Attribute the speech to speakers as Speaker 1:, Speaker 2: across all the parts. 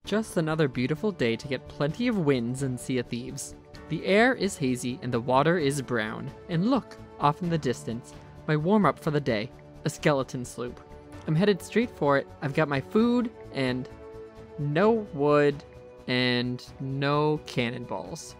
Speaker 1: Just another beautiful day to get plenty of wins in Sea of Thieves. The air is hazy and the water is brown. And look, off in the distance, my warm-up for the day, a skeleton sloop. I'm headed straight for it. I've got my food and no wood and no cannonballs.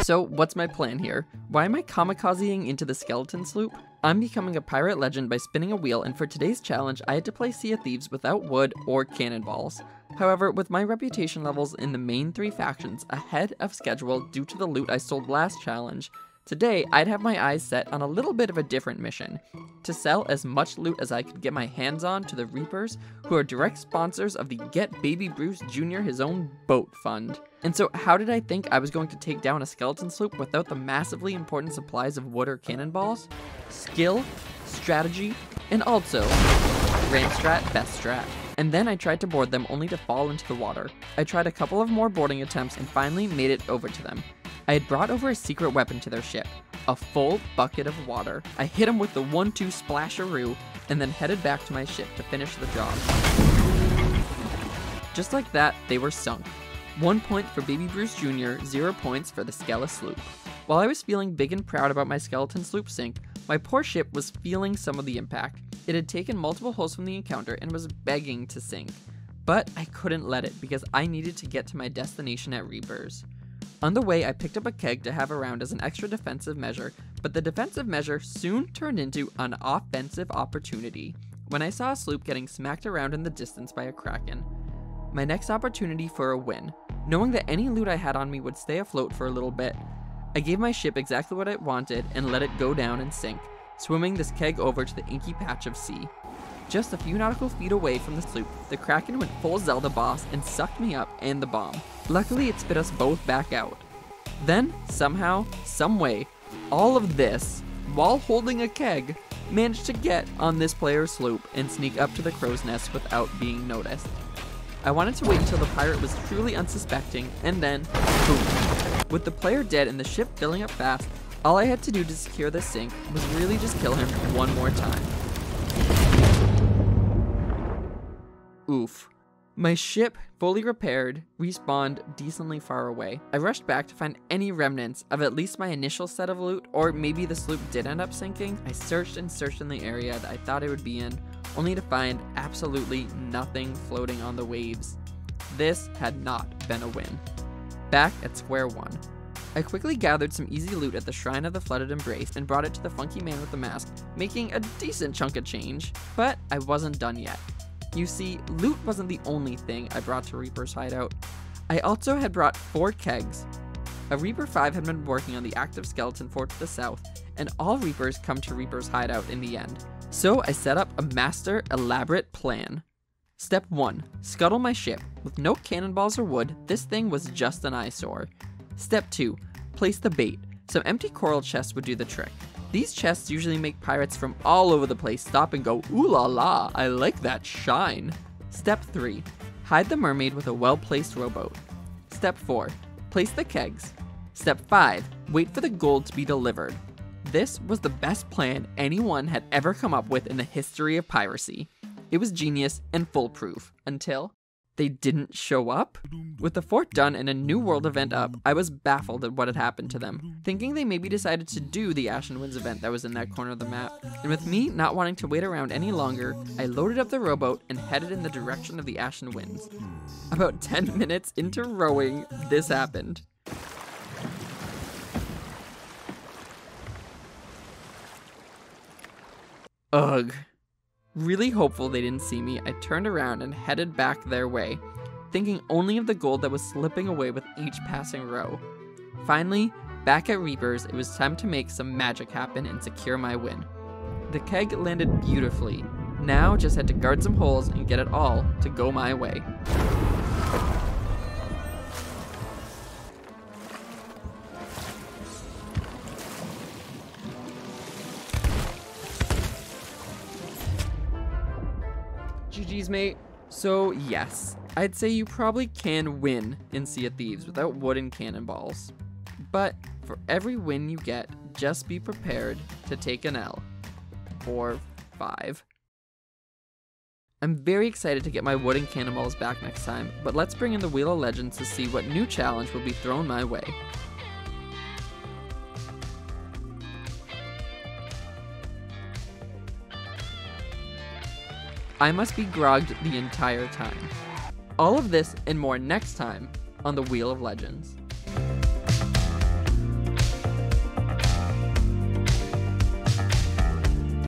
Speaker 1: So what's my plan here? Why am I kamikazing into the skeleton sloop? I'm becoming a pirate legend by spinning a wheel, and for today's challenge I had to play Sea of Thieves without wood or cannonballs. However, with my reputation levels in the main three factions ahead of schedule due to the loot I sold last challenge, today I'd have my eyes set on a little bit of a different mission: to sell as much loot as I could get my hands on to the Reapers, who are direct sponsors of the Get Baby Bruce Jr. His Own Boat Fund. And so how did I think I was going to take down a skeleton sloop without the massively important supplies of wood or cannonballs? Skill, strategy, and also ramp strat, best strat. And then I tried to board them only to fall into the water. I tried a couple of more boarding attempts and finally made it over to them. I had brought over a secret weapon to their ship, a full bucket of water. I hit them with the 1-2 splasharoo and then headed back to my ship to finish the job. Just like that, they were sunk. 1 point for Baby Bruce Jr., 0 points for the Skella sloop. While I was feeling big and proud about my skeleton sloop sink, my poor ship was feeling some of the impact. It had taken multiple holes from the encounter and was begging to sink. But I couldn't let it because I needed to get to my destination at Reapers. On the way, I picked up a keg to have around as an extra defensive measure, but the defensive measure soon turned into an offensive opportunity when I saw a sloop getting smacked around in the distance by a kraken. My next opportunity for a win. Knowing that any loot I had on me would stay afloat for a little bit, I gave my ship exactly what it wanted and let it go down and sink, swimming this keg over to the inky patch of sea. Just a few nautical feet away from the sloop, the kraken went full Zelda boss and sucked me up and the bomb. Luckily, it spit us both back out. Then, somehow, someway, all of this, while holding a keg, managed to get on this player's sloop and sneak up to the crow's nest without being noticed. I wanted to wait until the pirate was truly unsuspecting, and then, boom. With the player dead and the ship filling up fast, all I had to do to secure this sink was really just kill him one more time. Oof. My ship, fully repaired, respawned decently far away. I rushed back to find any remnants of at least my initial set of loot, or maybe the sloop did end up sinking. I searched and searched in the area that I thought it would be in, only to find absolutely nothing floating on the waves. This had not been a win. Back at square one. I quickly gathered some easy loot at the Shrine of the Flooded Embrace and brought it to the funky man with the mask, making a decent chunk of change, but I wasn't done yet. You see, loot wasn't the only thing I brought to Reaper's hideout. I also had brought 4 kegs. A Reaper 5 had been working on the active skeleton fort to the south, and all Reapers come to Reaper's hideout in the end. So I set up a master elaborate plan. Step 1. Scuttle my ship. With no cannonballs or wood, this thing was just an eyesore. Step 2. Place the bait. Some empty coral chests would do the trick. These chests usually make pirates from all over the place stop and go, "Ooh la la, I like that shine." Step 3. Hide the mermaid with a well-placed rowboat. Step 4. Place the kegs. Step 5. Wait for the gold to be delivered. This was the best plan anyone had ever come up with in the history of piracy. It was genius and foolproof, until they didn't show up? With the fort done and a new world event up, I was baffled at what had happened to them, thinking they maybe decided to do the Ashen Winds event that was in that corner of the map. And with me not wanting to wait around any longer, I loaded up the rowboat and headed in the direction of the Ashen Winds. About 10 minutes into rowing, this happened. Ugh. Really hopeful they didn't see me, I turned around and headed back their way, thinking only of the gold that was slipping away with each passing row. Finally, back at Reapers, it was time to make some magic happen and secure my win. The keg landed beautifully. Now just had to guard some holes and get it all to go my way. GG's, mate. So yes, I'd say you probably can win in Sea of Thieves without wood and cannonballs. But for every win you get, just be prepared to take an L. Or 5. I'm very excited to get my wooden cannonballs back next time, but let's bring in the Wheel of Legends to see what new challenge will be thrown my way. I must be grogged the entire time. All of this and more next time on the Wheel of Legends.